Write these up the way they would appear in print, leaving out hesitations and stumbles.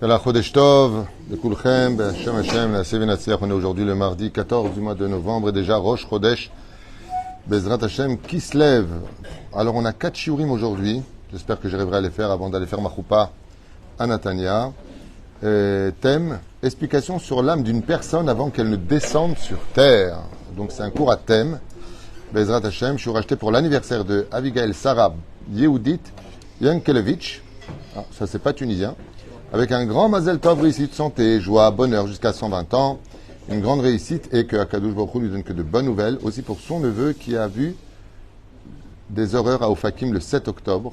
Yalla Chodesh Tov, de Kulchem, B'Hashem Hashem, la Sevenatsiach. On est aujourd'hui le mardi 14 du mois de novembre et déjà Rosh Chodesh, Bezrat Hashem, qui se lève. Alors on a 4 shiurim aujourd'hui. J'espère que j'arriverai à les faire avant d'aller faire ma choupa à Natania. Thème, explication sur l'âme d'une personne avant qu'elle ne descende sur terre. Donc c'est un cours à thème. Bezrat Hashem, je suis racheté pour l'anniversaire de Abigail Sarah Yehudit Yankelevitch. Ah, ça c'est pas tunisien. Avec un grand mazel tov, réussite, santé, joie, bonheur jusqu'à 120 ans. Une grande réussite et que Akadosh Baruch Hu lui donne que de bonnes nouvelles. Aussi pour son neveu qui a vu des horreurs à Ofakim le 7 octobre,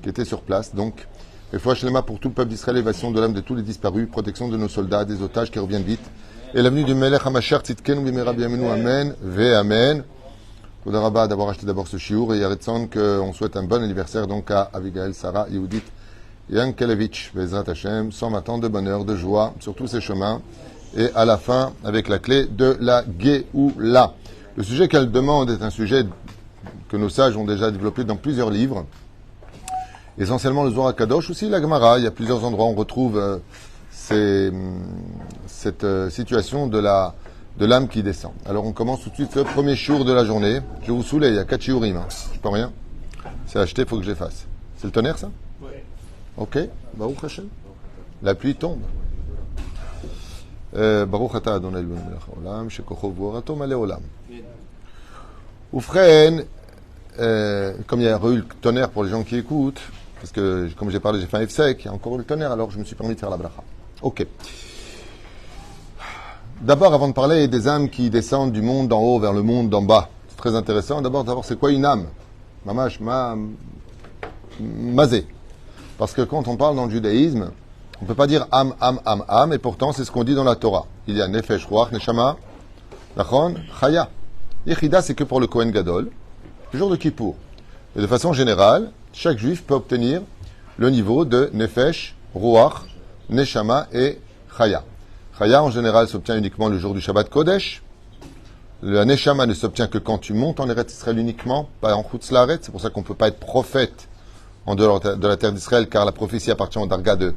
qui était sur place. Donc, et fois Shlema pour tout le peuple d'Israël, élévation de l'âme de tous les disparus, protection de nos soldats, des otages qui reviennent vite. Et l'avenue du Melech HaMashiach Tzidkenu B'mehera B'yameinu, Amen, Ve Amen. Faudra Rabba d'avoir acheté d'abord ce shiur et Yaretson qu'on souhaite un bon anniversaire donc à Abigail Sarah Yehudit Yankelevitch, Bezrat Hashem, 120 ans de bonheur, de joie sur tous ses chemins, et à la fin, avec la clé de la Géoula. Le sujet qu'elle demande est un sujet que nos sages ont déjà développé dans plusieurs livres, essentiellement le Zohar HaKadosh, aussi la Gemara. Il y a plusieurs endroits où on retrouve cette situation de l'âme qui descend. Alors on commence tout de suite le premier shiur de la journée. Je vais vous saouler, il y a 4 shiurim, hein. Je peux rien. C'est acheté, il faut que je les fasse. C'est le tonnerre, ça? Ok, Baruch Hashem. La pluie tombe. Baruch Ata Adonai Eloheinu melech haolam, shekocho v'orato malé olam. Oufren, comme il y a eu le tonnerre pour les gens qui écoutent, parce que comme j'ai parlé, j'ai fait un F-sec, il y a encore eu le tonnerre, alors je me suis permis de faire la bracha. Ok. D'abord, avant de parler des âmes qui descendent du monde d'en haut vers le monde d'en bas, c'est très intéressant. D'abord, c'est quoi une âme? Mamash, mazé. Parce que quand on parle dans le judaïsme, on ne peut pas dire âme, et pourtant c'est ce qu'on dit dans la Torah. Il y a nefesh, ruach, neshama, nachon, chaya. Yechida, c'est que pour le Kohen Gadol, le jour de Kippour. Et de façon générale, chaque juif peut obtenir le niveau de nefesh, ruach, neshama et chaya. Chaya, en général, s'obtient uniquement le jour du Shabbat Kodesh. Le neshama ne s'obtient que quand tu montes en Eretz Israël uniquement, pas en Chutz Laaretz. C'est pour ça qu'on ne peut pas être prophète en dehors de la terre d'Israël, car la prophétie appartient au Darga de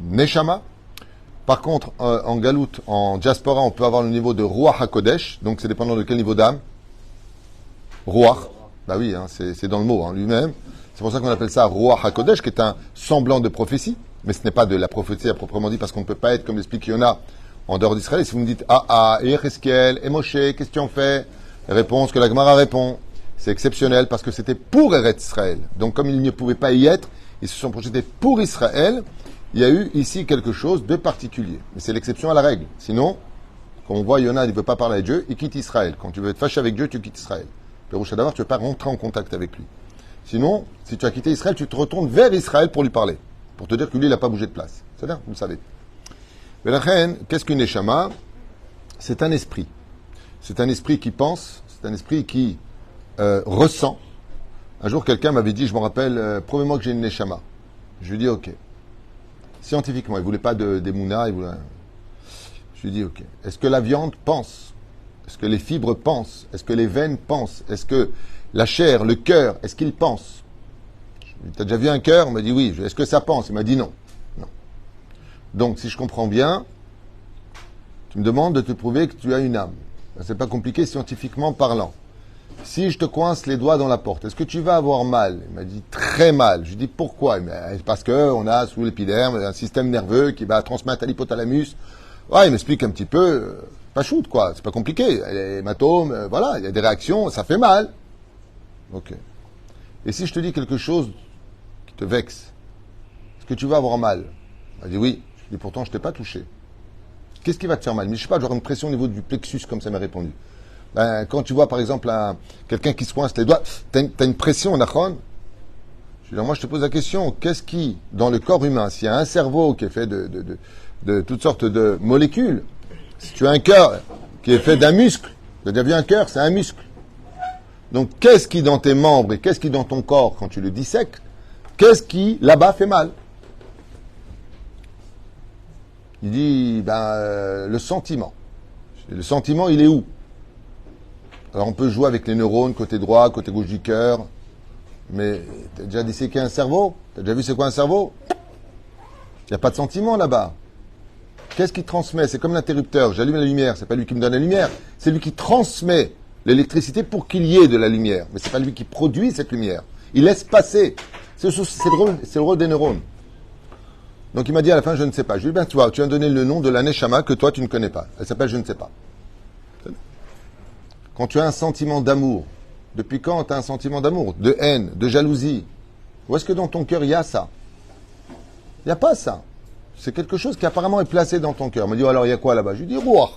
Neshama. Par contre, en Galout, en diaspora, on peut avoir le niveau de Ruach HaKodesh, donc c'est dépendant de quel niveau d'âme. Ruach, bah oui, hein, c'est dans le mot lui-même. C'est pour ça qu'on appelle ça Ruach HaKodesh, qui est un semblant de prophétie, mais ce n'est pas de la prophétie à proprement dit, parce qu'on ne peut pas être, comme l'explique Yona, en dehors d'Israël. Et si vous me dites, Yecheskel, et Moshe, qu'est-ce que tu en fais? Réponse que la Gemara répond. C'est exceptionnel parce que c'était pour Eretz Israël. Donc comme ils ne pouvaient pas y être, ils se sont projetés pour Israël. Il y a eu ici quelque chose de particulier. Mais c'est l'exception à la règle. Sinon, comme on voit, Yona ne veut pas parler à Dieu, il quitte Israël. Quand tu veux être fâché avec Dieu, tu quittes Israël. Péroucha d'abord, tu ne veux pas rentrer en contact avec lui. Sinon, si tu as quitté Israël, tu te retournes vers Israël pour lui parler. Pour te dire que lui, il n'a pas bougé de place. C'est-à-dire, vous le savez. Mais la reine, qu'est-ce qu'une Neshama? C'est un esprit. C'est un esprit qui pense, c'est un esprit qui ressent. Un jour, quelqu'un m'avait dit, je me rappelle, promets-moi que j'ai une neshama. Je lui ai dit, ok. Scientifiquement, il ne voulait pas d'Emouna, je lui ai dit, ok. Est-ce que la viande pense? Est-ce que les fibres pensent? Est-ce que les veines pensent? Est-ce que la chair, le cœur, est-ce qu'il pense? Tu as déjà vu un cœur? On m'a dit oui. Est-ce que ça pense? Il m'a dit non. Non. Donc, si je comprends bien, tu me demandes de te prouver que tu as une âme. C'est pas compliqué scientifiquement parlant. Si je te coince les doigts dans la porte, est-ce que tu vas avoir mal? Il m'a dit très mal. Je lui ai dit pourquoi? Parce qu'on a sous l'épiderme un système nerveux qui va transmettre à l'hypothalamus. Ouais, il m'explique un petit peu. Pas shoot, quoi. C'est pas compliqué. Les hématomes, voilà, il y a des réactions, ça fait mal. Ok. Et si je te dis quelque chose qui te vexe, est-ce que tu vas avoir mal? Il m'a dit oui. Je lui ai dit pourtant, je t'ai pas touché. Qu'est-ce qui va te faire mal? Mais je sais pas, j'aurai une pression au niveau du plexus, comme ça m'a répondu. Ben, quand tu vois, par exemple, quelqu'un qui se coince les doigts, t'as une pression, Nachon. Je dis, moi, je te pose la question, qu'est-ce qui, dans le corps humain, s'il y a un cerveau qui est fait de toutes sortes de molécules, si tu as un cœur qui est fait d'un muscle, tu as déjà vu un cœur, c'est un muscle. Donc, qu'est-ce qui, dans tes membres et qu'est-ce qui, dans ton corps, quand tu le dissèques, qu'est-ce qui, là-bas, fait mal? Il dit, le sentiment. Le sentiment, il est où? Alors on peut jouer avec les neurones, côté droit, côté gauche du cœur, mais t'as déjà disséqué un cerveau? T'as déjà vu c'est quoi un cerveau? Il n'y a pas de sentiment là-bas. Qu'est-ce qui transmet? C'est comme l'interrupteur. J'allume la lumière. C'est pas lui qui me donne la lumière. C'est lui qui transmet l'électricité pour qu'il y ait de la lumière. Mais c'est pas lui qui produit cette lumière. Il laisse passer. C'est le rôle des neurones. Donc il m'a dit à la fin, je ne sais pas. Je lui ai dit, ben tu vas donner le nom de la Neshama que toi tu ne connais pas. Elle s'appelle je ne sais pas. Quand tu as un sentiment d'amour, depuis quand tu as un sentiment d'amour, de haine, de jalousie? Où est-ce que dans ton cœur il y a ça? Il n'y a pas ça. C'est quelque chose qui apparemment est placé dans ton cœur. Il me dit, oh, alors il y a quoi là-bas? Je lui dis, Ruach.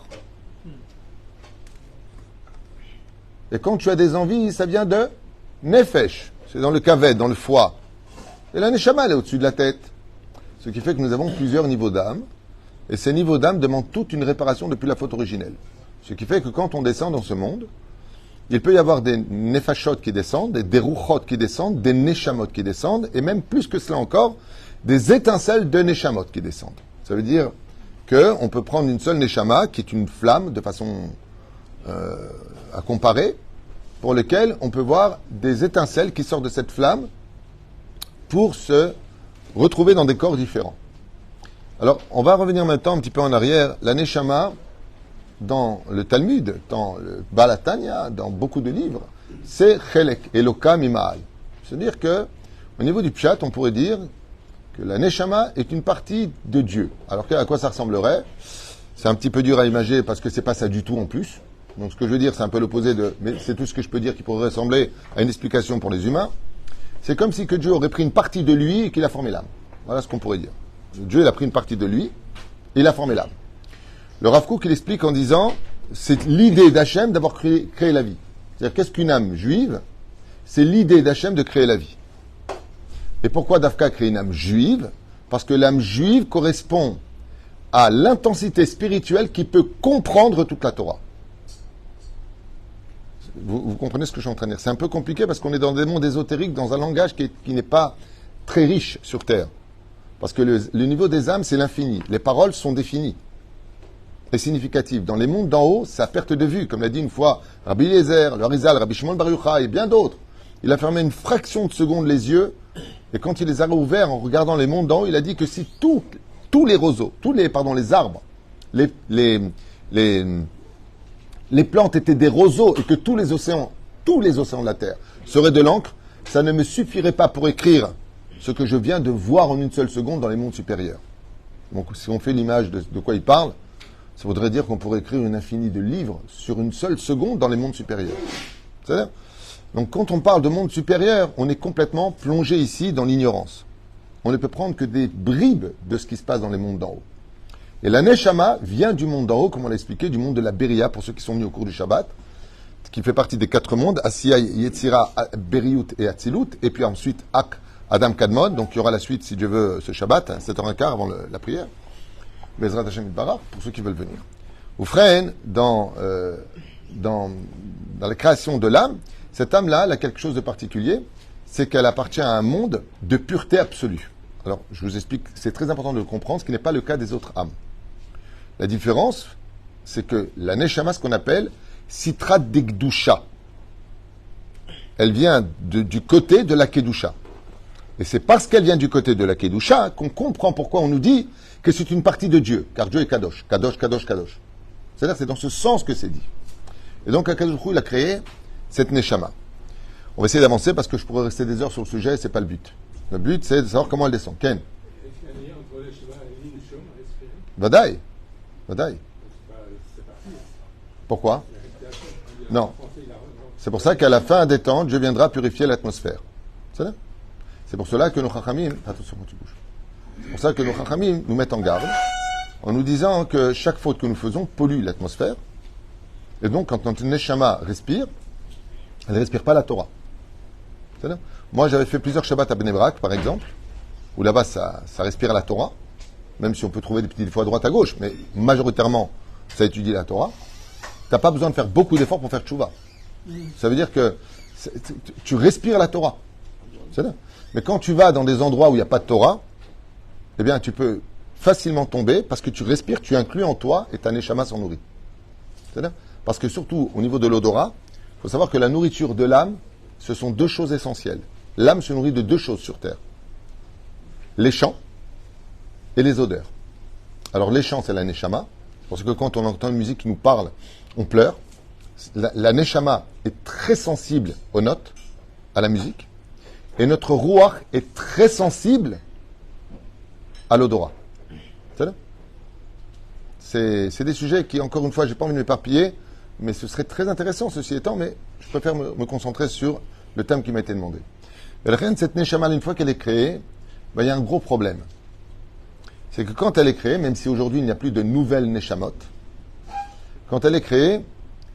Et quand tu as des envies, ça vient de Nefesh. C'est dans le kaved, dans le foie. Et la Neshama, elle est au-dessus de la tête. Ce qui fait que nous avons plusieurs niveaux d'âme. Et ces niveaux d'âme demandent toute une réparation depuis la faute originelle. Ce qui fait que quand on descend dans ce monde, il peut y avoir des nefashot qui descendent, des ruchot qui descendent, des neshamot qui descendent, et même plus que cela encore, des étincelles de neshamot qui descendent. Ça veut dire qu'on peut prendre une seule neshama, qui est une flamme, de façon à comparer, pour lequel on peut voir des étincelles qui sortent de cette flamme pour se retrouver dans des corps différents. Alors, on va revenir maintenant un petit peu en arrière. La neshama, dans le Talmud, dans le Balatanya, dans beaucoup de livres, c'est Chelek, Eloka Mimaal. C'est-à-dire que, au niveau du Pshat, on pourrait dire que la Neshama est une partie de Dieu. Alors, à quoi ça ressemblerait? C'est un petit peu dur à imaginer parce que c'est pas ça du tout en plus. Donc, ce que je veux dire, c'est un peu l'opposé de, mais c'est tout ce que je peux dire qui pourrait ressembler à une explication pour les humains. C'est comme si que Dieu aurait pris une partie de lui et qu'il a formé l'âme. Voilà ce qu'on pourrait dire. Dieu, il a pris une partie de lui et il a formé l'âme. Le Rav Kook, il explique en disant, c'est l'idée d'Hachem d'avoir créé la vie. C'est-à-dire, qu'est-ce qu'une âme juive? C'est l'idée d'Hachem de créer la vie. Et pourquoi Dafka crée une âme juive? Parce que l'âme juive correspond à l'intensité spirituelle qui peut comprendre toute la Torah. Vous comprenez ce que je suis en train de dire? C'est un peu compliqué parce qu'on est dans des mondes ésotériques, dans un langage qui n'est pas très riche sur Terre. Parce que le niveau des âmes, c'est l'infini. Les paroles sont définies et significatives. Dans les mondes d'en haut, c'est à perte de vue. Comme l'a dit une fois Rabbi Eliezer, le Harizal, Rabbi Shimon Bar Yochai et bien d'autres. Il a fermé une fraction de seconde les yeux et quand il les a ouverts en regardant les mondes d'en haut, il a dit que si tous les roseaux, les arbres, les plantes étaient des roseaux et que tous les océans de la Terre seraient de l'encre, ça ne me suffirait pas pour écrire ce que je viens de voir en une seule seconde dans les mondes supérieurs. Donc, si on fait l'image de quoi il parle, ça voudrait dire qu'on pourrait écrire une infinie de livres sur une seule seconde dans les mondes supérieurs. C'est-à-dire, donc, quand on parle de monde supérieur, on est complètement plongé ici dans l'ignorance. On ne peut prendre que des bribes de ce qui se passe dans les mondes d'en haut. Et la Neshama vient du monde d'en haut, comme on l'a expliqué, du monde de la Beria, pour ceux qui sont venus au cours du Shabbat, qui fait partie des 4 mondes, Asiya, Yetzira, Beriut et Atzilut, et puis ensuite Ak, Adam, Kadmon. Donc il y aura la suite, si Dieu veut, ce Shabbat, 7h15 avant la prière. Bezrat Hashem Itbarach, pour ceux qui veulent venir. Oufren, dans la création de l'âme, cette âme-là, elle a quelque chose de particulier, c'est qu'elle appartient à un monde de pureté absolue. Alors, je vous explique, c'est très important de le comprendre, ce qui n'est pas le cas des autres âmes. La différence, c'est que la Neshama, ce qu'on appelle Sitrat Degdusha, elle vient du côté de la Kedusha. Et c'est parce qu'elle vient du côté de la Kedusha qu'on comprend pourquoi on nous dit que c'est une partie de Dieu, car Dieu est Kadosh, Kadosh, Kadosh, Kadosh. C'est-à-dire, c'est dans ce sens que c'est dit. Et donc, Akadosh Hu, il a créé cette Neshama. On va essayer d'avancer parce que je pourrais rester des heures sur le sujet et c'est pas le but. Le but, c'est de savoir comment elle descend. Ken? Vadaï. Vadaï. Pourquoi? Non. C'est pour ça qu'à la fin des temps, Dieu viendra purifier l'atmosphère. C'est pour cela que nos chachamim, attention quand tu bouges. C'est pour ça que nos chachamim nous mettent en garde en nous disant que chaque faute que nous faisons pollue l'atmosphère. Et donc, quand notre neshama respire, elle ne respire pas la Torah. C'est-à-dire, moi, j'avais fait plusieurs Shabbats à Bnei Brak, par exemple, où là-bas, ça respire la Torah, même si on peut trouver des petits défauts à droite, à gauche, mais majoritairement, ça étudie la Torah. Tu n'as pas besoin de faire beaucoup d'efforts pour faire tchouva. Ça veut dire que tu respires la Torah. C'est-à-dire, mais quand tu vas dans des endroits où il n'y a pas de Torah, eh bien, tu peux facilement tomber parce que tu respires, tu inclus en toi et ta neshama s'en nourrit. C'est-à-dire, parce que surtout, au niveau de l'odorat, il faut savoir que la nourriture de l'âme, ce sont 2 choses essentielles. L'âme se nourrit de 2 choses sur Terre. Les champs et les odeurs. Alors les chants, c'est la neshama, parce que quand on entend une musique qui nous parle, on pleure. La neshama est très sensible aux notes, à la musique, et notre ruach est très sensible à l'odorat. C'est des sujets qui, encore une fois, j'ai pas envie de m'éparpiller, mais ce serait très intéressant, ceci étant, mais je préfère me concentrer sur le thème qui m'a été demandé. Et la reine, cette neshama, une fois qu'elle est créée, ben, il y a un gros problème. C'est que quand elle est créée, même si aujourd'hui il n'y a plus de nouvelles neshamot, quand elle est créée,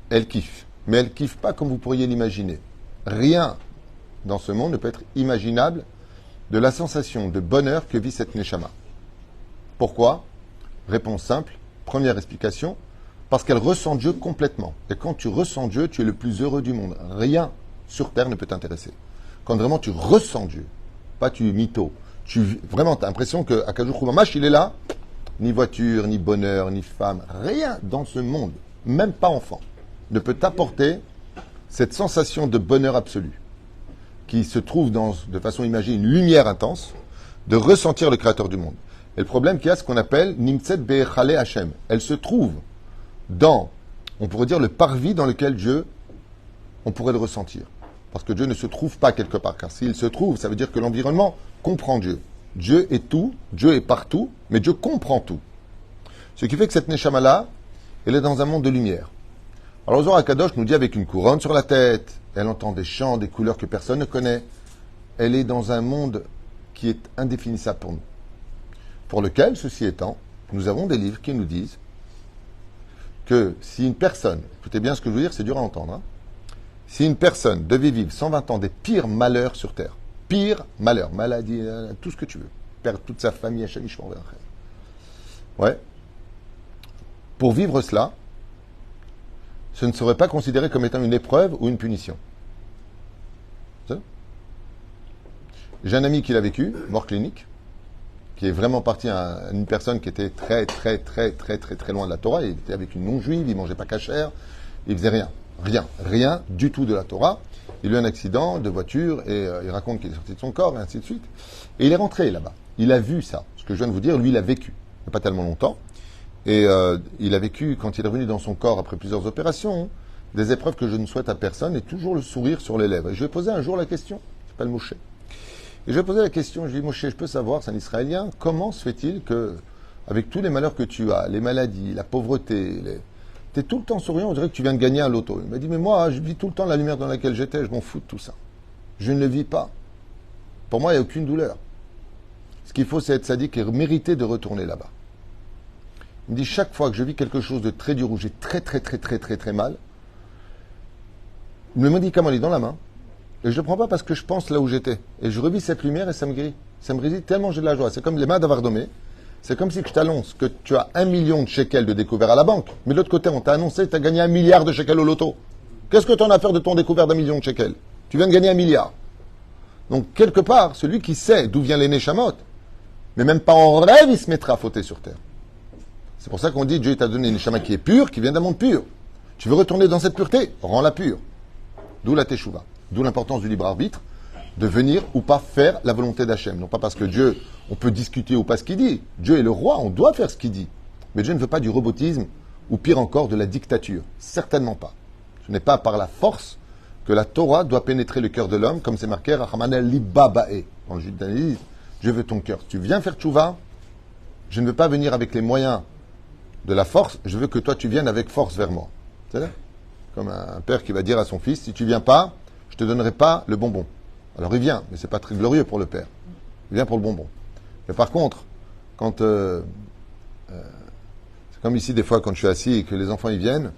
elle kiffe. Mais elle kiffe pas comme vous pourriez l'imaginer. Rien dans ce monde ne peut être imaginable de la sensation de bonheur que vit cette neshama. Pourquoi? Réponse simple. Première explication. Parce qu'elle ressent Dieu complètement. Et quand tu ressens Dieu, tu es le plus heureux du monde. Rien sur terre ne peut t'intéresser. Quand vraiment tu ressens Dieu, pas tu mytho. Vraiment, tu as l'impression qu'à Kajou Mamash, il est là. Ni voiture, ni bonheur, ni femme. Rien dans ce monde, même pas enfant, ne peut t'apporter cette sensation de bonheur absolu qui se trouve de façon imagée, une lumière intense, de ressentir le Créateur du monde. Et le problème qu'il y a, ce qu'on appelle Nimtset Be'echale Hashem. Elle se trouve dans, on pourrait dire, le parvis dans lequel Dieu, on pourrait le ressentir. Parce que Dieu ne se trouve pas quelque part. Car s'il se trouve, ça veut dire que l'environnement comprend Dieu. Dieu est tout, Dieu est partout, mais Dieu comprend tout. Ce qui fait que cette Neshama-là, elle est dans un monde de lumière. Alors Zohar HaKadosh nous dit avec une couronne sur la tête, elle entend des chants, des couleurs que personne ne connaît. Elle est dans un monde qui est indéfinissable pour nous. Pour lequel, ceci étant, nous avons des livres qui nous disent que si une personne, écoutez bien ce que je veux dire, c'est dur à entendre, hein, si une personne devait vivre 120 ans des pires malheurs sur Terre, pires malheurs, maladie, tout ce que tu veux, perdre toute sa famille, ouais, pour vivre cela, ce ne serait pas considéré comme étant une épreuve ou une punition. J'ai un ami qui l'a vécu, mort clinique, qui est vraiment parti à une personne qui était très loin de la Torah. Il était avec une non-juive, il mangeait pas cachère, il faisait rien du tout de la Torah. Il a eu un accident de voiture et il raconte qu'il est sorti de son corps et ainsi de suite. Et il est rentré là-bas. Il a vu ça. Ce que je viens de vous dire, lui, il a vécu. Il n'y a pas tellement longtemps. Et il a vécu, quand il est revenu dans son corps après plusieurs opérations, des épreuves que je ne souhaite à personne et toujours le sourire sur les lèvres. Et je lui ai posé un jour la question, il s'appelle Moshe. Et je lui ai posé la question, je lui ai dit, Moshe, je peux savoir, c'est un Israélien, comment se fait-il que, avec tous les malheurs que tu as, les maladies, la pauvreté, tu es tout le temps souriant, on dirait que tu viens de gagner un loto. Il m'a dit, mais moi, je vis tout le temps la lumière dans laquelle j'étais, je m'en fous de tout ça. Je ne le vis pas. Pour moi, il n'y a aucune douleur. Ce qu'il faut, c'est être sadique et mériter de retourner là-bas. Il me dit, chaque fois que je vis quelque chose de très dur, où j'ai très mal, le médicament est dans la main, et je ne le prends pas parce que je pense là où j'étais. Et je revis cette lumière et ça me guérit. Ça me guérit tellement j'ai de la joie. C'est comme les mains d'Avardomé. C'est comme si je t'annonce que tu as 1 million de shekels de découvert à la banque, mais de l'autre côté, on t'a annoncé que tu as gagné 1 milliard de shekels au loto. Qu'est-ce que tu en as à faire de ton découvert d'1 million de shekels? Tu viens de gagner 1 milliard. Donc, quelque part, celui qui sait d'où vient les neshamot, mais même pas en rêve, il se mettra à fauter sur terre. C'est pour ça qu'on dit Dieu t'a donné une neshama qui est pure, qui vient d'un monde pur. Tu veux retourner dans cette pureté? Rends-la pure. D'où la teshuva. D'où l'importance du libre arbitre, de venir ou pas faire la volonté d'Hachem. Non pas parce que Dieu, on peut discuter ou pas ce qu'il dit. Dieu est le roi, on doit faire ce qu'il dit. Mais Dieu ne veut pas du robotisme ou pire encore de la dictature. Certainement pas. Ce n'est pas par la force que la Torah doit pénétrer le cœur de l'homme, comme c'est marqué Rahamana Libabae. Dans le judaïsme, Dieu veut ton cœur. Si tu viens faire tchouva, je ne veux pas venir avec les moyens de la force, je veux que toi tu viennes avec force vers moi. C'est-à-dire comme un père qui va dire à son fils, si tu viens pas, je te donnerai pas le bonbon. Alors il vient, mais c'est pas très glorieux pour le père. Il vient pour le bonbon. Mais par contre, quand c'est comme ici des fois quand je suis assis et que les enfants ils viennent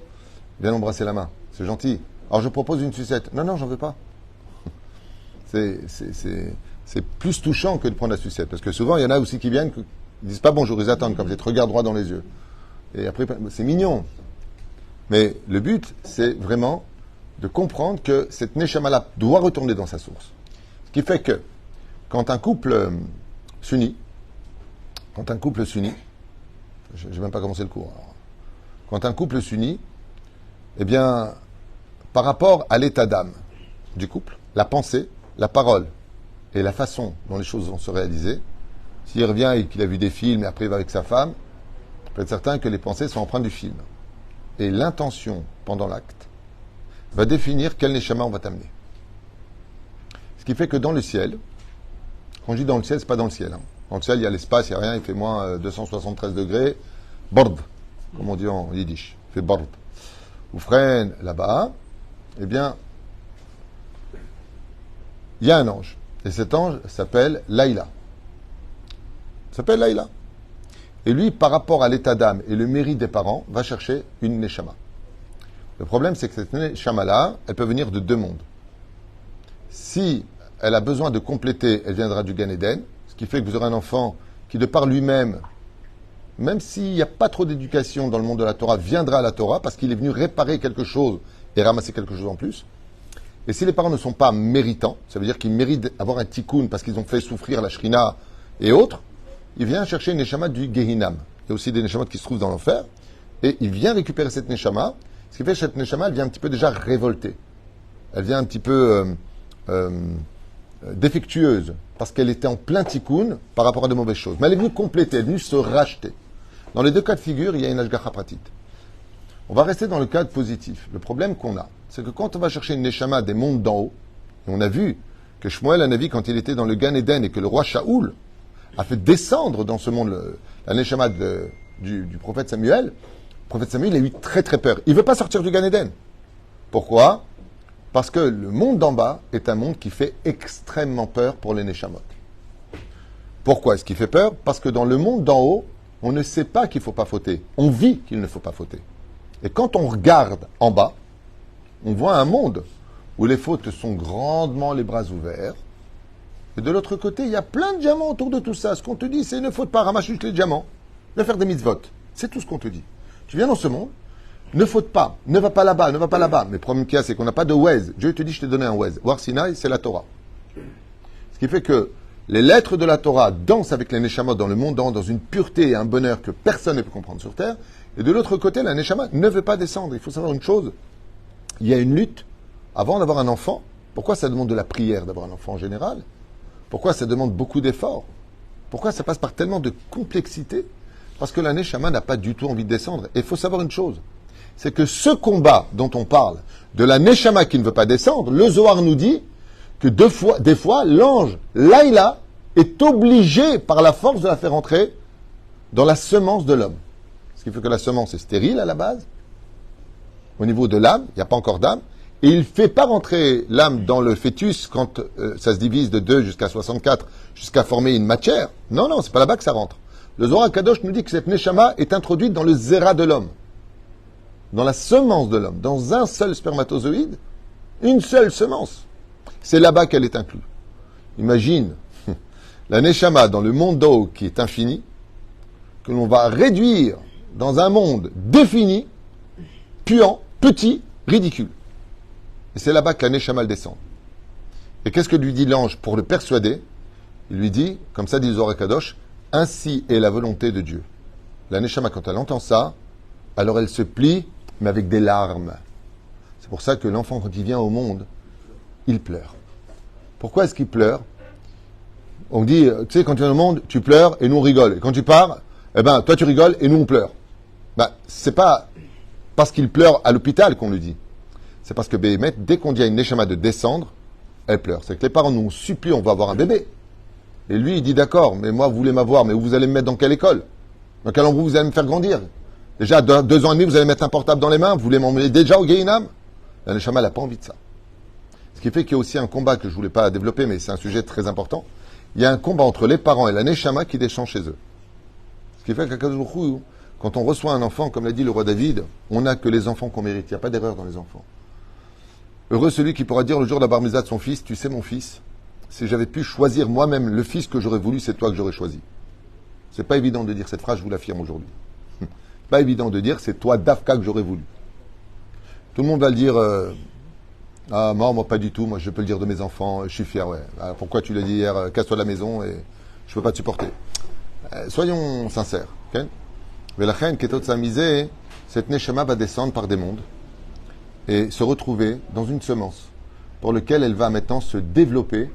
embrasser la main. C'est gentil. Alors je propose une sucette. Non, j'en veux pas. C'est plus touchant que de prendre la sucette. Parce que souvent, il y en a aussi qui viennent, qui disent pas bonjour, ils attendent comme ça, ils te regardent droit dans les yeux. Et après, c'est mignon. Mais le but, c'est vraiment de comprendre que cette Neshama-là doit retourner dans sa source. Ce qui fait que, quand un couple s'unit, je n'ai même pas commencé le cours. Alors, quand un couple s'unit, eh bien, par rapport à l'état d'âme du couple, la pensée, la parole et la façon dont les choses vont se réaliser, S'il revient et qu'il a vu des films et après il va avec sa femme, il peut être certain que les pensées sont empreintes du film. Et l'intention pendant l'acte va définir quel neshama on va t'amener. Ce qui fait que dans le ciel, quand je dis dans le ciel, c'est pas dans le ciel. Dans le ciel, il y a l'espace, il n'y a rien, il fait moins 273 degrés. Bord, comme on dit en yiddish. Il fait bord. Ou freine là-bas, eh bien, il y a un ange. Et cet ange s'appelle Laïla. S'appelle Laïla. Et lui, par rapport à l'état d'âme et le mérite des parents, va chercher une neshama. Le problème, c'est que cette neshama-là, elle peut venir de deux mondes. Si elle a besoin de compléter, elle viendra du Gan Eden, ce qui fait que vous aurez un enfant qui, de par lui-même, même s'il n'y a pas trop d'éducation dans le monde de la Torah, viendra à la Torah parce qu'il est venu réparer quelque chose et ramasser quelque chose en plus. Et si les parents ne sont pas méritants, ça veut dire qu'ils méritent d'avoir un tikkun parce qu'ils ont fait souffrir la shrina et autres, il vient chercher une neshama du Gehinam. Il y a aussi des neshamas qui se trouvent dans l'enfer. Et il vient récupérer cette neshama. Ce qui fait que cette neshama, elle vient un petit peu déjà révoltée. Elle vient un petit peu défectueuse. Parce qu'elle était en plein tikkun par rapport à de mauvaises choses. Mais elle est venue compléter, elle est venue se racheter. Dans les deux cas de figure, il y a une ashgacha pratit. On va rester dans le cadre positif. Le problème qu'on a, c'est que quand on va chercher une neshama des mondes d'en haut, et on a vu que Shmuel Hanavi, quand il était dans le Gan Eden et que le roi Shaoul a fait descendre dans ce monde la neshama du prophète Samuel, le prophète Samuel a eu très très peur. Il ne veut pas sortir du Gan Eden. Pourquoi? Parce que le monde d'en bas est un monde qui fait extrêmement peur pour les neshamot. Pourquoi est-ce qu'il fait peur? Parce que dans le monde d'en haut, on ne sait pas qu'il ne faut pas fauter. On vit qu'il ne faut pas fauter. Et quand on regarde en bas, on voit un monde où les fautes sont grandement les bras ouverts. Et de l'autre côté, il y a plein de diamants autour de tout ça. Ce qu'on te dit, c'est ne faute pas, ramasse juste les diamants. Ne faire des mitzvot. C'est tout ce qu'on te dit. Tu viens dans ce monde, ne faute pas, ne va pas là-bas, ne va pas là-bas. Mais le problème qu'il y a, c'est qu'on n'a pas de Wez. Dieu te dit, je t'ai donné un Wez. War Sinai, c'est la Torah. Ce qui fait que les lettres de la Torah dansent avec les neshamot dans le monde, dans une pureté et un bonheur que personne ne peut comprendre sur Terre. Et de l'autre côté, la neshama ne veut pas descendre. Il faut savoir une chose. Il y a une lutte avant d'avoir un enfant. Pourquoi ça demande de la prière d'avoir un enfant en général? Pourquoi ça demande beaucoup d'efforts? Pourquoi ça passe par tellement de complexité? Parce que la neshama n'a pas du tout envie de descendre. Et il faut savoir une chose. C'est que ce combat dont on parle, de la neshama qui ne veut pas descendre, le Zohar nous dit que des fois, l'ange Laïla est obligé par la force de la faire entrer dans la semence de l'homme. Ce qui fait que la semence est stérile à la base. Au niveau de l'âme, il n'y a pas encore d'âme. Et il ne fait pas rentrer l'âme dans le fœtus quand ça se divise de 2 jusqu'à 64, jusqu'à former une matière. Non, non, c'est pas là-bas que ça rentre. Le Zohar Kadosh nous dit que cette neshama est introduite dans le zéra de l'homme. Dans la semence de l'homme. Dans un seul spermatozoïde, une seule semence. C'est là-bas qu'elle est inclue. Imagine la neshama dans le monde d'eau qui est infini, que l'on va réduire dans un monde défini, puant, petit, ridicule. Et c'est là-bas que la neshama descend. Et qu'est-ce que lui dit l'ange pour le persuader? Il lui dit, comme ça dit le Zohar Kadosh, ainsi est la volonté de Dieu. La neshama, quand elle entend ça, alors elle se plie, mais avec des larmes. C'est pour ça que l'enfant, quand il vient au monde, il pleure. Pourquoi est-ce qu'il pleure? On dit, tu sais, quand tu viens au monde, tu pleures et nous on rigole. Et quand tu pars, eh ben, toi tu rigoles et nous on pleure. Ben, c'est pas parce qu'il pleure à l'hôpital qu'on lui dit. C'est parce que Béhémet, dès qu'on dit à une neshama de descendre, elle pleure. C'est que les parents nous supplient, on va avoir un bébé. Et lui, il dit d'accord, mais moi, vous voulez m'avoir, mais vous allez me mettre dans quelle école? Dans quel endroit vous allez me faire grandir? Déjà, 2 ans et demi, vous allez mettre un portable dans les mains, vous voulez m'emmener déjà au Gehinam? La neshama, elle n'a pas envie de ça. Ce qui fait qu'il y a aussi un combat que je ne voulais pas développer, mais c'est un sujet très important. Il y a un combat entre les parents et la neshama qui descend chez eux. Ce qui fait qu'à Kadosh, quand on reçoit un enfant, comme l'a dit le roi David, on n'a que les enfants qu'on mérite. Il n'y a pas d'erreur dans les enfants. Heureux celui qui pourra dire le jour de la bar mitzvah de son fils, tu sais mon fils, si j'avais pu choisir moi-même le fils que j'aurais voulu, c'est toi que j'aurais choisi. C'est pas évident de dire cette phrase, je vous l'affirme aujourd'hui. Pas évident de dire, c'est toi Dafka que j'aurais voulu. Tout le monde va le dire, ah moi pas du tout, moi je peux le dire de mes enfants, je suis fier, ouais. Alors, pourquoi tu l'as dit hier, casse-toi de la maison et je peux pas te supporter. Soyons sincères, ok? Mais la reine qui est sa misée, cette neshama va descendre par des mondes et se retrouver dans une semence pour lequel elle va maintenant se développer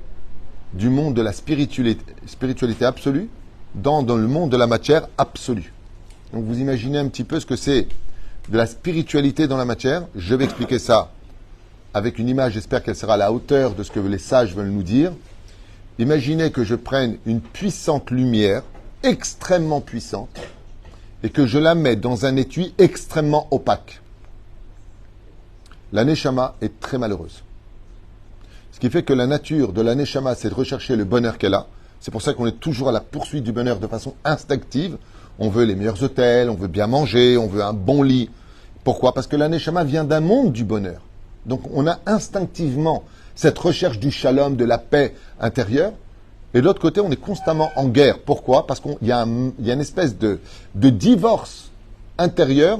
du monde de la spiritualité absolue dans le monde de la matière absolue. Donc vous imaginez un petit peu ce que c'est de la spiritualité dans la matière. Je vais expliquer ça avec une image, j'espère qu'elle sera à la hauteur de ce que les sages veulent nous dire. Imaginez que je prenne une puissante lumière, extrêmement puissante, et que je la mette dans un étui extrêmement opaque. La Neshama est très malheureuse. Ce qui fait que la nature de la Neshama, c'est de rechercher le bonheur qu'elle a. C'est pour ça qu'on est toujours à la poursuite du bonheur de façon instinctive. On veut les meilleurs hôtels, on veut bien manger, on veut un bon lit. Pourquoi? Parce que la Neshama vient d'un monde du bonheur. Donc on a instinctivement cette recherche du shalom, de la paix intérieure. Et de l'autre côté, on est constamment en guerre. Pourquoi? Parce qu'il y a une espèce de divorce intérieur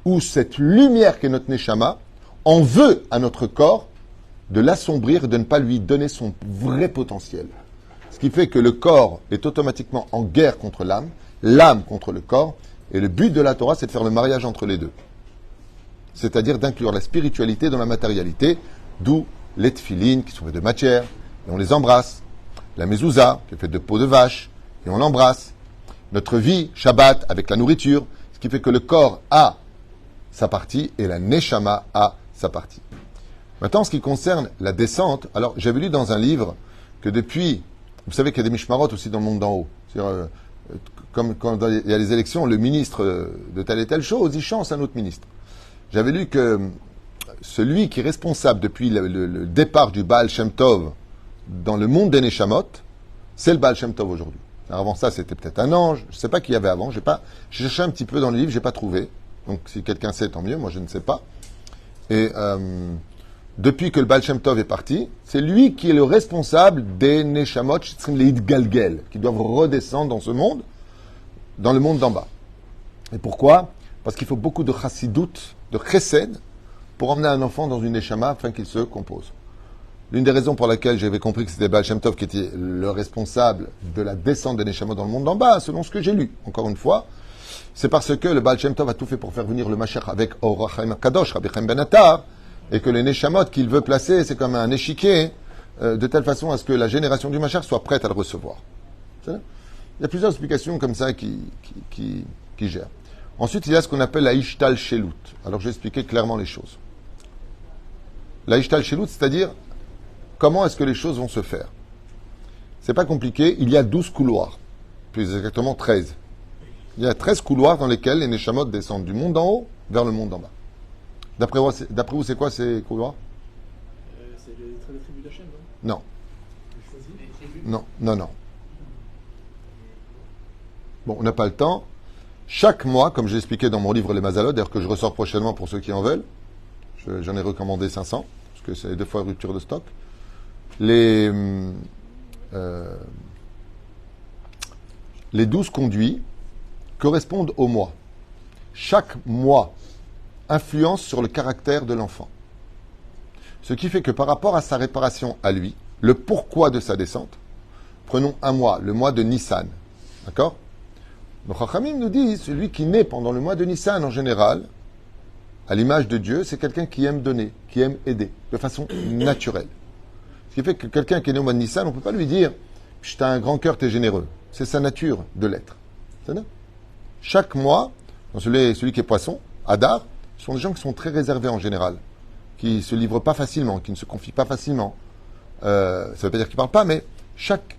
où cette lumière qu'est notre Neshama en veut à notre corps de l'assombrir et de ne pas lui donner son vrai potentiel. Ce qui fait que le corps est automatiquement en guerre contre l'âme, l'âme contre le corps, et le but de la Torah, c'est de faire le mariage entre les deux. C'est-à-dire d'inclure la spiritualité dans la matérialité, d'où les tefilines qui sont faits de matière, et on les embrasse. La mezouza, qui est faite de peau de vache, et on l'embrasse. Notre vie, Shabbat, avec la nourriture, ce qui fait que le corps a sa partie, et la neshama a sa partie. Maintenant, en ce qui concerne la descente, alors j'avais lu dans un livre que depuis, vous savez qu'il y a des mishmarot aussi dans le monde d'en haut. C'est-à-dire, comme quand il y a les élections, le ministre de telle et telle chose, il chance un autre ministre. J'avais lu que celui qui est responsable depuis le départ du Baal Shem Tov dans le monde des Neshamot, c'est le Baal Shem Tov aujourd'hui. Alors avant ça, c'était peut-être un ange. Je ne sais pas qui y avait avant. J'ai cherché un petit peu dans le livre, j'ai pas trouvé. Donc si quelqu'un sait, tant mieux. Moi, je ne sais pas. Et depuis que le Baal Shem Tov est parti, c'est lui qui est le responsable des Neshamot, les Galgel, qui doivent redescendre dans ce monde, dans le monde d'en bas. Et pourquoi? Parce qu'il faut beaucoup de chassidout, de chesed, pour emmener un enfant dans une Neshama afin qu'il se compose. L'une des raisons pour laquelle j'avais compris que c'était Baal Shem Tov qui était le responsable de la descente des Neshama dans le monde d'en bas, selon ce que j'ai lu, encore une fois, c'est parce que le Baal Shem Tov a tout fait pour faire venir le Mashiach avec Or HaChaim Kadosh, Rabbi Chaim Ben Attar, et que les Neshamot qu'il veut placer, c'est comme un échiquier, de telle façon à ce que la génération du Mashiach soit prête à le recevoir. Il y a plusieurs explications comme ça qui gèrent. Ensuite, il y a ce qu'on appelle la Ishtal Shelut. Alors, je vais expliquer clairement les choses. La Ishtal Shelut, c'est-à-dire, comment est-ce que les choses vont se faire? C'est pas compliqué. Il y a 12 couloirs. Plus exactement 13. Il y a 13 couloirs dans lesquels les Neshamot descendent du monde d'en haut vers le monde d'en bas. D'après vous, c'est quoi ces couloirs? C'est les 13 tribus d'Hachem, non? Non. Non. Bon, on n'a pas le temps. Chaque mois, comme j'ai expliqué dans mon livre Les Mazalot, d'ailleurs que je ressors prochainement pour ceux qui en veulent, j'en ai recommandé 500, parce que c'est 2 fois rupture de stock, les 12 conduits correspondent au mois. Chaque mois influence sur le caractère de l'enfant. Ce qui fait que par rapport à sa réparation à lui, le pourquoi de sa descente, prenons un mois, le mois de Nissan, d'accord? Nos Chachamim nous disent, celui qui naît pendant le mois de Nissan en général, à l'image de Dieu, c'est quelqu'un qui aime donner, qui aime aider, de façon naturelle. Ce qui fait que quelqu'un qui est né au mois de Nissan, on ne peut pas lui dire « tu as un grand cœur, tu es généreux ». C'est sa nature de l'être. C'est-à-dire, chaque mois, dans celui qui est poisson, Hadar, ce sont des gens qui sont très réservés en général, qui ne se livrent pas facilement, qui ne se confient pas facilement. Ça ne veut pas dire qu'ils ne parlent pas, mais chaque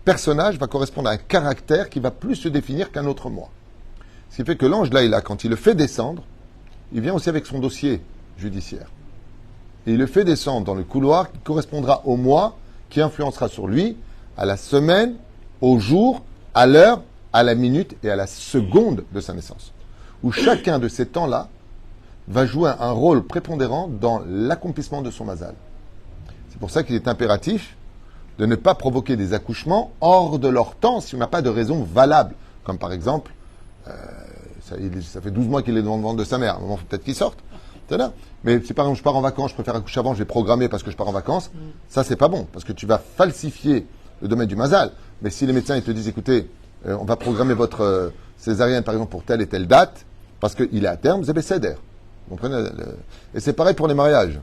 personnage va correspondre à un caractère qui va plus se définir qu'un autre moi. Ce qui fait que l'ange là, quand il le fait descendre, il vient aussi avec son dossier judiciaire. Et il le fait descendre dans le couloir qui correspondra au mois, qui influencera sur lui, à la semaine, au jour, à l'heure, à la minute et à la seconde de sa naissance. Où chacun de ces temps-là va jouer un rôle prépondérant dans l'accomplissement de son mazal. C'est pour ça qu'il est impératif de ne pas provoquer des accouchements hors de leur temps si on n'a pas de raison valable. Comme par exemple, ça fait 12 mois qu'il est devant le ventre de sa mère. À un moment, il faut peut-être qu'il sorte. Mais si par exemple je pars en vacances, je préfère accoucher avant, je vais programmer parce que je pars en vacances, ça c'est pas bon, parce que tu vas falsifier le domaine du mazal. Mais si les médecins ils te disent, écoutez, on va programmer votre césarienne par exemple pour telle et telle date, parce qu'il est à terme, vous avez céder. Vous comprenez? Et c'est pareil pour les mariages.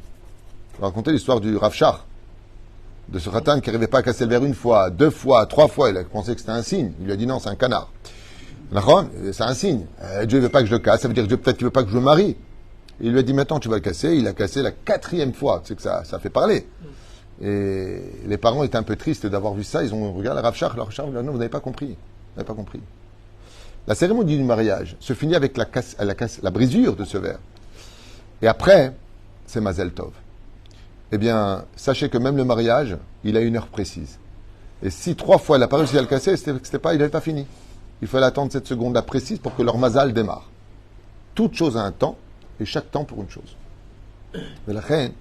Je vais raconter l'histoire du Rav Shach. de ce Khatan qui n'arrivait pas à casser le verre une fois, 2 fois, 3 fois. Il a pensé que c'était un signe. Il lui a dit non, c'est un canard. C'est un signe. Dieu ne veut pas que je le casse. Ça veut dire que Dieu peut-être qu'il ne veut pas que je me marie. Il lui a dit maintenant tu vas le casser. Il a cassé la 4e fois. Tu sais que ça fait parler. Et les parents étaient un peu tristes d'avoir vu ça. Ils ont regardé Rav Shach. Rav Shach lui a dit non, vous n'avez pas compris. Vous n'avez pas compris. La cérémonie du mariage se finit avec la brisure de ce verre. Et après, c'est Mazel Tov. Eh bien, sachez que même le mariage, il a une heure précise. Et si 3 fois elle n'a pas réussi à le casser, il n'avait pas fini. Il fallait attendre cette seconde-là précise pour que leur mazal démarre. Toute chose a un temps, et chaque temps pour une chose. Mais la reine,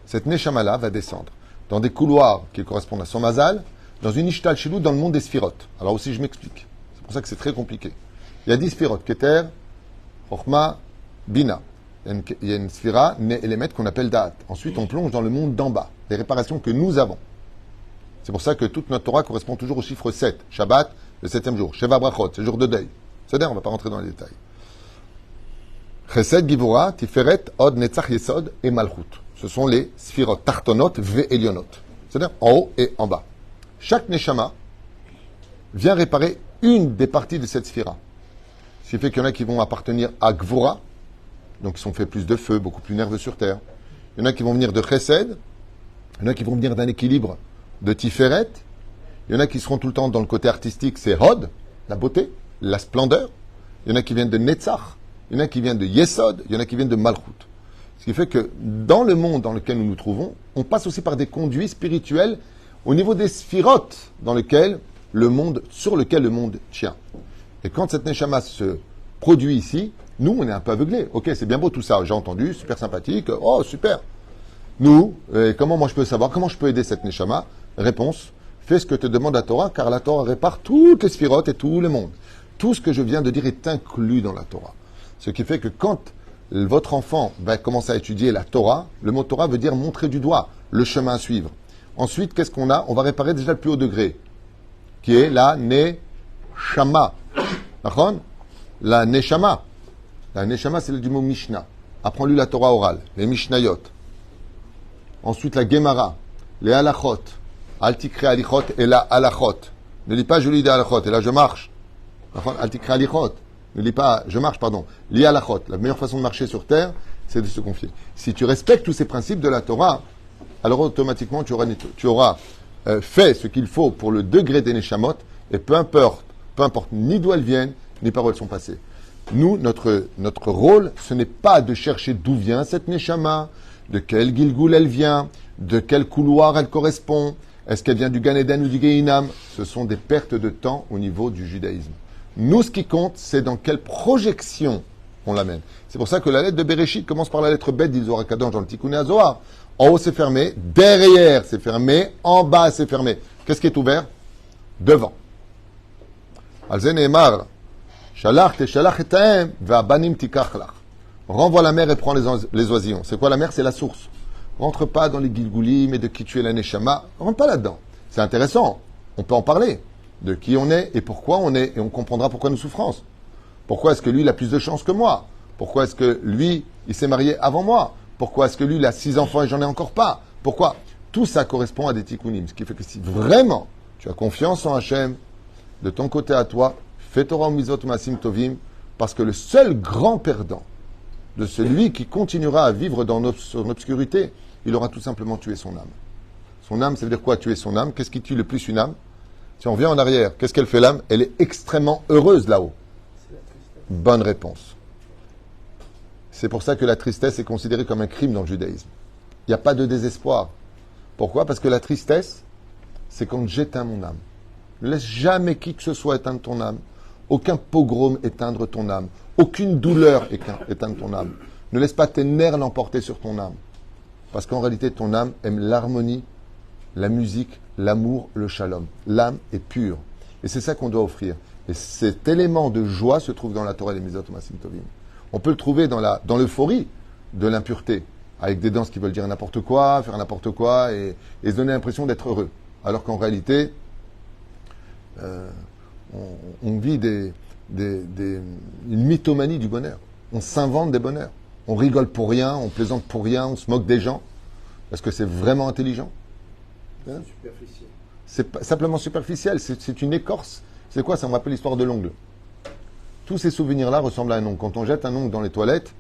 cette Neshama-là va descendre dans des couloirs qui correspondent à son mazal, dans une ishtal chez nous, dans le monde des sphirotes. Alors aussi, je m'explique. C'est pour ça que c'est très compliqué. Il y a 10 sphirotes, Keter, Chochma, Bina. Il y a une sphira, Elémet, qu'on appelle Da'at. Ensuite, on plonge dans le monde d'en bas, les réparations que nous avons. C'est pour ça que toute notre Torah correspond toujours au chiffre 7. Shabbat, le 7e jour. Sheva Brachot, c'est le jour de deuil. C'est-à-dire, on ne va pas rentrer dans les détails. Chesed, Givura, Tiferet, Od, Netzach, Yesod et Malchut. Ce sont les sphirot Tartonot, Ve Elionot. C'est-à-dire en haut et en bas. Chaque Neshama vient réparer une des parties de cette sphira. Ce qui fait qu'il y en a qui vont appartenir à Gvura, donc ils sont faits plus de feu, beaucoup plus nerveux sur terre. Il y en a qui vont venir de Chesed, il y en a qui vont venir d'un équilibre de Tiferet, il y en a qui seront tout le temps dans le côté artistique, c'est Hod, la beauté, la splendeur. Il y en a qui viennent de Netzach, il y en a qui viennent de Yesod, il y en a qui viennent de Malchut. Ce qui fait que dans le monde dans lequel nous nous trouvons, on passe aussi par des conduits spirituels au niveau des sphirotes sur lequel le monde tient. Et quand cette Neshama se produit ici, nous, on est un peu aveuglés. Ok, c'est bien beau tout ça, j'ai entendu, super sympathique, oh, super. Nous, comment moi je peux savoir, comment je peux aider cette Neshama? Réponse, fais ce que te demande la Torah, car la Torah répare toutes les sphirotes et tout le monde. Tout ce que je viens de dire est inclus dans la Torah. Ce qui fait que quand votre enfant va commencer à étudier la Torah, le mot Torah veut dire montrer du doigt, le chemin à suivre. Ensuite, qu'est-ce qu'on a? On va réparer déjà le plus haut degré, qui est la Neshama. La Neshama. La Neshama, c'est du mot Mishnah. Apprends-lui la Torah orale, les Mishnayot. Ensuite, la Gemara, les Halachot. Altikre Alichot et la Halachot. Ne lis pas je lis des Halachot, et là je marche. Altikre Alichot. Ne lis pas je marche, pardon. Lis Halachot. La meilleure façon de marcher sur terre, c'est de se confier. Si tu respectes tous ces principes de la Torah, alors automatiquement tu auras fait ce qu'il faut pour le degré des Neshamot, et peu importe ni d'où elles viennent, ni par où elles sont passées. Nous, notre rôle, ce n'est pas de chercher d'où vient cette Neshama, de quel Gilgul elle vient, de quel couloir elle correspond, est-ce qu'elle vient du Gan Eden ou du Gehinam. Ce sont des pertes de temps au niveau du judaïsme. Nous, ce qui compte, c'est dans quelle projection on l'amène. C'est pour ça que la lettre de Bereshit commence par la lettre Bet d'Zohar Kadosh dans le Tikkun HaZohar. En haut, c'est fermé, derrière, c'est fermé, en bas, c'est fermé. Qu'est-ce qui est ouvert? Devant. Alzen Emar. Renvoie la mer et prends les oisillons. C'est quoi la mer? C'est la source. Rentre pas dans les Gilgulim et de qui tu es la Neshama. Rentre pas là-dedans. C'est intéressant. On peut en parler. De qui on est et pourquoi on est. Et on comprendra pourquoi nos souffrances. Pourquoi est-ce que lui, il a plus de chance que moi? Pourquoi est-ce que lui, il s'est marié avant moi? Pourquoi est-ce que lui, il a 6 enfants et j'en ai encore pas? Pourquoi? Tout ça correspond à des tikkunim. Ce qui fait que si vraiment tu as confiance en Hachem, de ton côté à toi, fais Torah Mizot Masim Tovim, parce que le seul grand perdant de celui qui continuera à vivre dans son obscurité, il aura tout simplement tué son âme. Son âme, ça veut dire quoi, tuer son âme? Qu'est-ce qui tue le plus une âme? Si on revient en arrière, qu'est-ce qu'elle fait l'âme? Elle est extrêmement heureuse là-haut. Bonne réponse. C'est pour ça que la tristesse est considérée comme un crime dans le judaïsme. Il n'y a pas de désespoir. Pourquoi? Parce que la tristesse, c'est quand j'éteins mon âme. Ne laisse jamais qui que ce soit éteindre ton âme. Aucun pogrom éteindre ton âme. Aucune douleur éteindre ton âme. Ne laisse pas tes nerfs l'emporter sur ton âme. Parce qu'en réalité, ton âme aime l'harmonie, la musique, l'amour, le shalom. L'âme est pure. Et c'est ça qu'on doit offrir. Et cet élément de joie se trouve dans la Torah et les Mizot Masim Tovim. On peut le trouver dans l'euphorie de l'impureté, avec des danses qui veulent dire n'importe quoi, faire n'importe quoi, et se donner l'impression d'être heureux. Alors qu'en réalité, on vit une mythomanie du bonheur. On s'invente des bonheurs. On rigole pour rien, on plaisante pour rien, on se moque des gens. Est-ce que c'est vraiment intelligent? C'est superficiel. C'est pas simplement superficiel, c'est une écorce. C'est quoi ça? On m'appelle l'histoire de l'ongle. Tous ces souvenirs-là ressemblent à un ongle. Quand on jette un ongle dans les toilettes,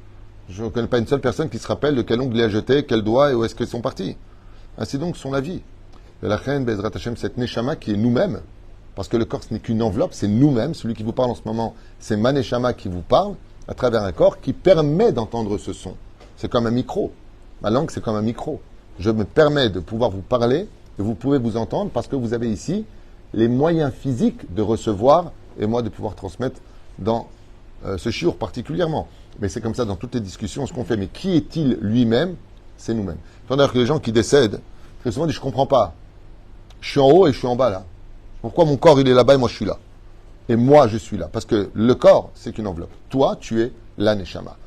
je ne connais pas une seule personne qui se rappelle de quel ongle il a jeté, quel doigt et où est-ce qu'ils sont partis. Ainsi donc sont la vie. Et la reine Bezrat Hashem, cette Neshama qui est nous-mêmes, parce que le corps ce n'est qu'une enveloppe, c'est nous-mêmes. Celui qui vous parle en ce moment, c'est ma Neshama qui vous parle à travers un corps qui permet d'entendre ce son. C'est comme un micro. Ma langue, c'est comme un micro. Je me permets de pouvoir vous parler et vous pouvez vous entendre parce que vous avez ici les moyens physiques de recevoir et moi de pouvoir transmettre dans ce shiur particulièrement. Mais c'est comme ça dans toutes les discussions, ce qu'on fait. Mais qui est-il lui-même? C'est nous-mêmes. C'est-à-dire que les gens qui décèdent, très souvent disent, je ne comprends pas. Je suis en haut et je suis en bas là. Pourquoi mon corps il est là-bas et moi je suis là? Et moi je suis là. Parce que le corps, c'est qu'une enveloppe. Toi, tu es la Neshama.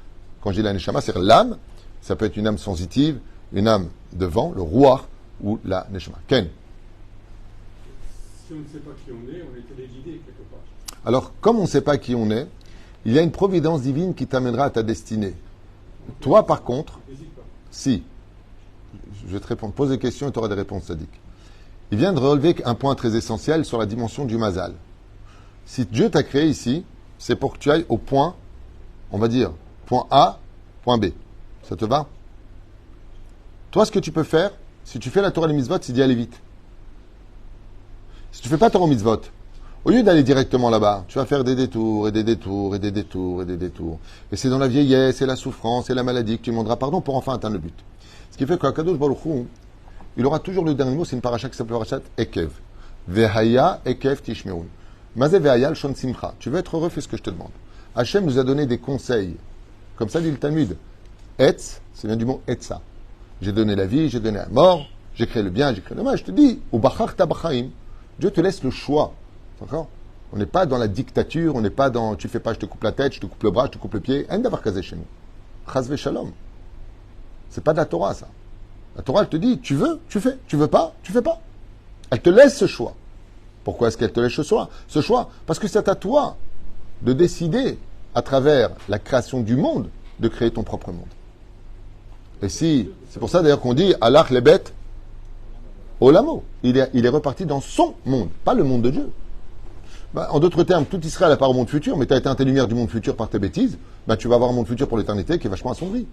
Quand je dis la Neshama, c'est l'âme. Ça peut être une âme sensitive, une âme de vent, le roi ou la Neshama. Ken? Si on ne sait pas qui on est téléguidé quelque part. Alors, comme on ne sait pas qui on est, il y a une providence divine qui t'amènera à ta destinée. Toi, par contre, si, je vais te répondre, pose des questions et tu auras des réponses, Sadiq. Il vient de relever un point très essentiel sur la dimension du mazal. Si Dieu t'a créé ici, c'est pour que tu ailles au point, on va dire, point A, point B. Ça te va? Toi, ce que tu peux faire, si tu fais la Torah et les mitzvot, c'est d'y aller vite. Si tu ne fais pas Torah et mitzvot, au lieu d'aller directement là-bas, tu vas faire des détours et des détours et des détours et des détours. Et c'est dans la vieillesse et la souffrance et la maladie que tu demanderas pardon pour enfin atteindre le but. Ce qui fait qu'Akadosh Baruch Hu, il aura toujours le dernier mot, c'est une paracha qui s'appelle parachat Ekev. Vehaya Ekev Tishmeun. Mazé Vehaya Shon Simcha. Tu veux être heureux, fais ce que je te demande. Hachem nous a donné des conseils. Comme ça dit le Talmud. Etz, c'est bien du mot Etza. J'ai donné la vie, j'ai donné la mort, j'ai créé le bien, j'ai créé le mal. Je te dis, au Bachar Tabachaim, Dieu te laisse le choix. D'accord? On n'est pas dans la dictature, on n'est pas dans tu fais pas, je te coupe la tête, je te coupe le bras, je te coupe le pied. Un d'avoir casé chez nous. Chazve Shalom. C'est pas de la Torah, ça. La Torah, elle te dit, tu veux, tu fais. Tu veux pas, tu fais pas. Elle te laisse ce choix. Pourquoi est-ce qu'elle te laisse ce choix? Ce choix, parce que c'est à toi de décider, à travers la création du monde, de créer ton propre monde. Et si, c'est pour ça d'ailleurs qu'on dit, Allah les bêtes, Olamo. Il est reparti dans son monde, pas le monde de Dieu. En d'autres termes, tout Israël n'a pas au monde futur, mais tu as été tes lumières du monde futur par tes bêtises, tu vas avoir un monde futur pour l'éternité qui est vachement assombri.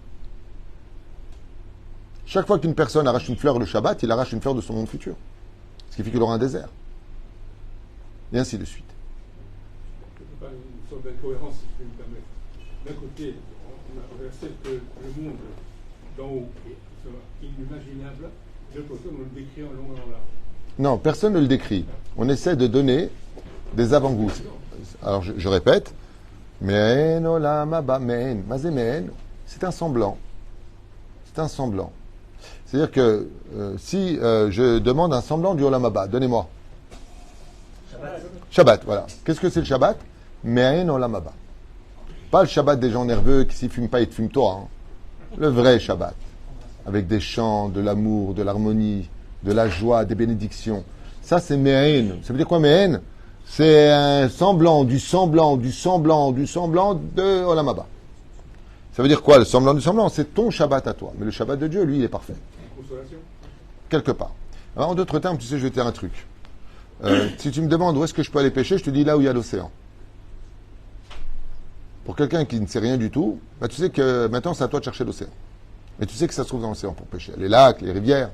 Chaque fois qu'une personne arrache une fleur le Shabbat, il arrache une fleur de son monde futur. Ce qui fait qu'il aura un désert. Et ainsi de suite. Une sorte d'incohérence, si je peux me permettre. D'un côté, on a versé que le monde d'en haut est inimaginable. De l'autre côté, on le décrit en long et en large. Non, personne ne le décrit. On essaie de donner des avant-goûts. Alors, je répète. Mehen olam haba, mehen. Mazé mehen, c'est un semblant. C'est un semblant. C'est-à-dire que si je demande un semblant du olam haba, donnez-moi. Shabbat, voilà. Qu'est-ce que c'est le Shabbat? Mehen olam haba. Pas le Shabbat des gens nerveux qui s'y fument pas et te fument toi. Hein. Le vrai Shabbat. Avec des chants, de l'amour, de l'harmonie, de la joie, des bénédictions. Ça, c'est Mehen. Ça veut dire quoi, Mehen? C'est un semblant, du semblant, du semblant, du semblant de Olam Haba. Ça veut dire quoi, le semblant du semblant? C'est ton Shabbat à toi. Mais le Shabbat de Dieu, lui, il est parfait. Consolation. Quelque part. Alors, en d'autres termes, tu sais, je vais te dire un truc. Si tu me demandes où est-ce que je peux aller pêcher, je te dis là où il y a l'océan. Pour quelqu'un qui ne sait rien du tout, tu sais que maintenant, c'est à toi de chercher l'océan. Mais tu sais que ça se trouve dans l'océan pour pêcher. Les lacs, les rivières.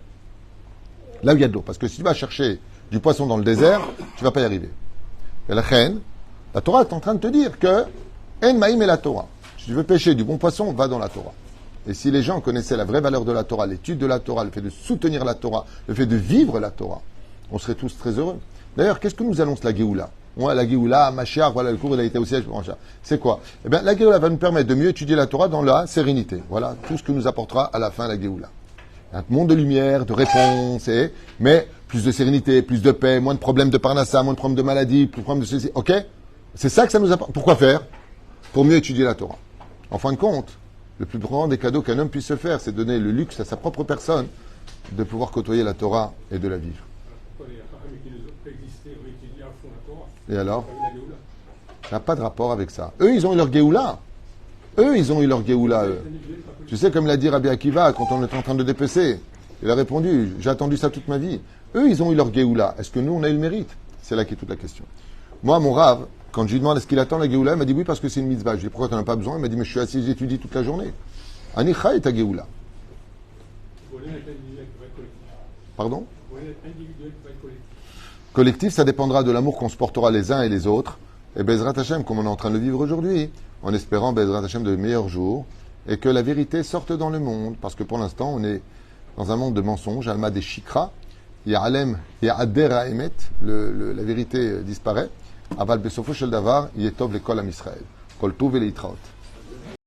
Là où il y a de l'eau. Parce que si tu vas chercher du poisson dans le désert, tu ne vas pas y arriver. Et la reine, la Torah est en train de te dire que En Maïm est la Torah. Si tu veux pêcher du bon poisson, va dans la Torah. Et si les gens connaissaient la vraie valeur de la Torah, l'étude de la Torah, le fait de soutenir la Torah, le fait de vivre la Torah, on serait tous très heureux. D'ailleurs, qu'est-ce que nous annonce la Géoula? La Géoula, Mashiach, voilà, le cours, il a été au siège. C'est quoi? Eh bien, la Géoula va nous permettre de mieux étudier la Torah dans la sérénité. Voilà, tout ce que nous apportera à la fin la Géoula. Un monde de lumière, de réponse, mais plus de sérénité, plus de paix, moins de problèmes de parnassa, moins de problèmes de maladie, plus de problèmes de ceci. Ok? C'est ça que ça nous apporte. Pourquoi faire? Pour mieux étudier la Torah. En fin de compte, le plus grand des cadeaux qu'un homme puisse se faire, c'est donner le luxe à sa propre personne de pouvoir côtoyer la Torah et de la vivre. Et alors? Ça n'a pas de rapport avec ça. Eux, ils ont eu leur Géoula. Eux. Tu sais, comme l'a dit Rabbi Akiva quand on était en train de dépecer, Il a répondu, j'ai attendu ça toute ma vie. Eux, ils ont eu leur Géoula. Est-ce que nous, on a eu le mérite? C'est là qu'est toute la question. Moi, mon Rav, quand je lui demande est-ce qu'il attend la Géoula, il m'a dit oui parce que c'est une mitzvah. Je lui ai dit pourquoi tu n'en as pas besoin? Il m'a dit mais je suis assis, j'étudie toute la journée. Anicha est ta Géoula. Pardon? Collectif, ça dépendra de l'amour qu'on se portera les uns et les autres. Et Bezrat Hashem, comme on est en train de le vivre aujourd'hui, en espérant Bezrat Hashem de meilleurs jours, et que la vérité sorte dans le monde. Parce que pour l'instant, on est dans un monde de mensonges, Alma des Shikra, Ya'alem, Ya'ader Emet, la vérité disparaît. Aval Besofo Shel Davar, Yetov l'école à Israël. Kol Tov et